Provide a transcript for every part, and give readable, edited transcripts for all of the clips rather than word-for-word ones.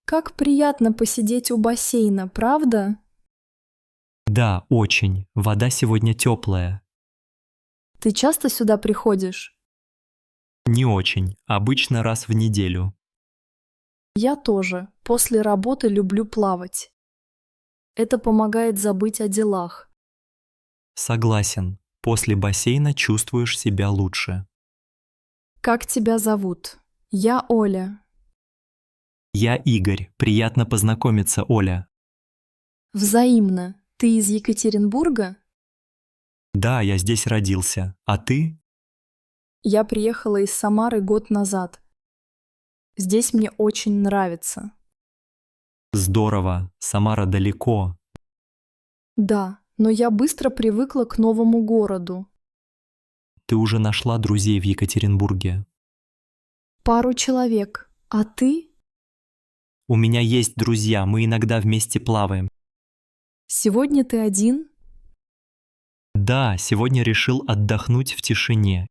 Как приятно посидеть у бассейна, правда? Да, очень. Вода сегодня теплая. Ты часто сюда приходишь? Не очень. Обычно раз в неделю. Я тоже. После работы люблю плавать. Это помогает забыть о делах. Согласен. После бассейна чувствуешь себя лучше. Как тебя зовут? Я Оля. Я Игорь. Приятно познакомиться, Оля. Взаимно. Ты из Екатеринбурга? Да, я здесь родился. А ты? Я приехала из Самары год назад. Здесь мне очень нравится. Здорово. Самара далеко. Да, но я быстро привыкла к новому городу. Ты уже нашла друзей в Екатеринбурге. Пару человек. А ты? У меня есть друзья, мы иногда вместе плаваем. Сегодня ты один? Да, сегодня решил отдохнуть в тишине.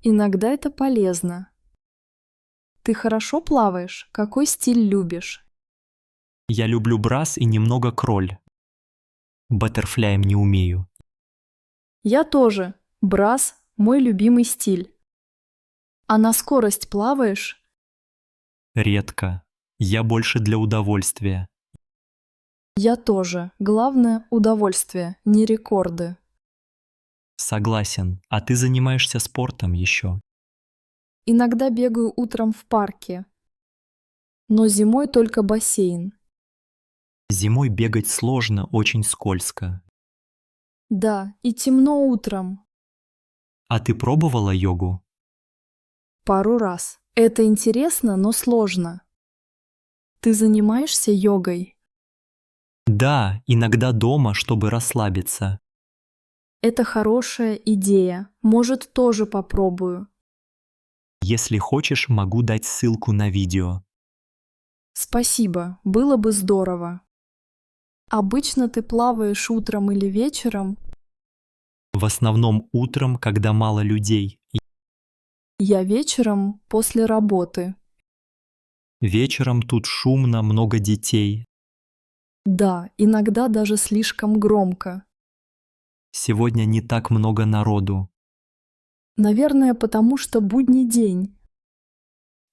Иногда это полезно. Ты хорошо плаваешь? Какой стиль любишь? Я люблю брас и немного кроль. Баттерфляем не умею. Я тоже. Брас– мой любимый стиль. А на скорость плаваешь? Редко. Я больше для удовольствия. Я тоже. Главное– удовольствие, не рекорды. Согласен. А ты занимаешься спортом еще? Иногда бегаю утром в парке. Но зимой только бассейн. Зимой бегать сложно, очень скользко. Да, и темно утром. А ты пробовала йогу? Пару раз. Это интересно, но сложно. Ты занимаешься йогой? Да, иногда дома, чтобы расслабиться. Это хорошая идея. Может, тоже попробую. Если хочешь, могу дать ссылку на видео. Спасибо, было бы здорово. Обычно ты плаваешь утром или вечером? В основном утром, когда мало людей. Я вечером после работы. Вечером тут шумно, много детей. Да, иногда даже слишком громко. Сегодня не так много народу. Наверное, потому что будний день.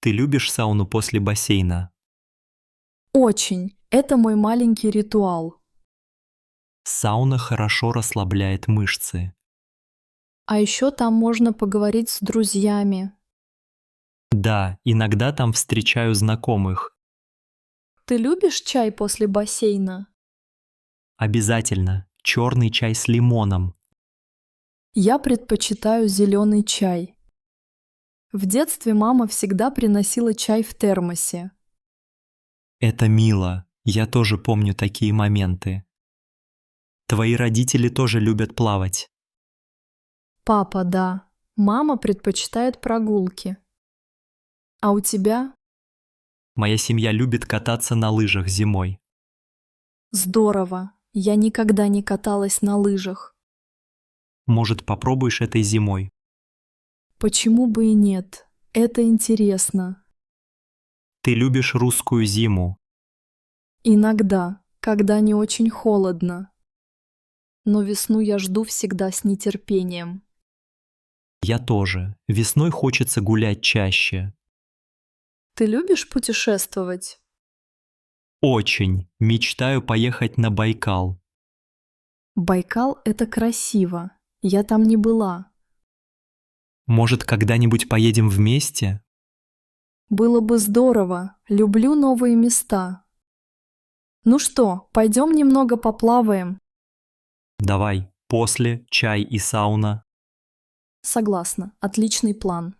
Ты любишь сауну после бассейна? Очень. Это мой маленький ритуал. Сауна хорошо расслабляет мышцы. А еще там можно поговорить с друзьями. Да, иногда там встречаю знакомых. Ты любишь чай после бассейна? Обязательно. Черный чай с лимоном. Я предпочитаю зеленый чай. В детстве мама всегда приносила чай в термосе. Это мило. Я тоже помню такие моменты. Твои родители тоже любят плавать. Папа, да. Мама предпочитает прогулки. А у тебя? Моя семья любит кататься на лыжах зимой. Здорово. Я никогда не каталась на лыжах. Может, попробуешь этой зимой? Почему бы и нет? Это интересно. Ты любишь русскую зиму. Иногда, когда не очень холодно. Но весну я жду всегда с нетерпением. Я тоже. Весной хочется гулять чаще. Ты любишь путешествовать? Очень. Мечтаю поехать на Байкал. Байкал– это красиво. Я там не была. Может, когда-нибудь поедем вместе? Было бы здорово. Люблю новые места. Ну что, пойдем немного поплаваем? Давай. После чай и сауна. Согласна. Отличный план.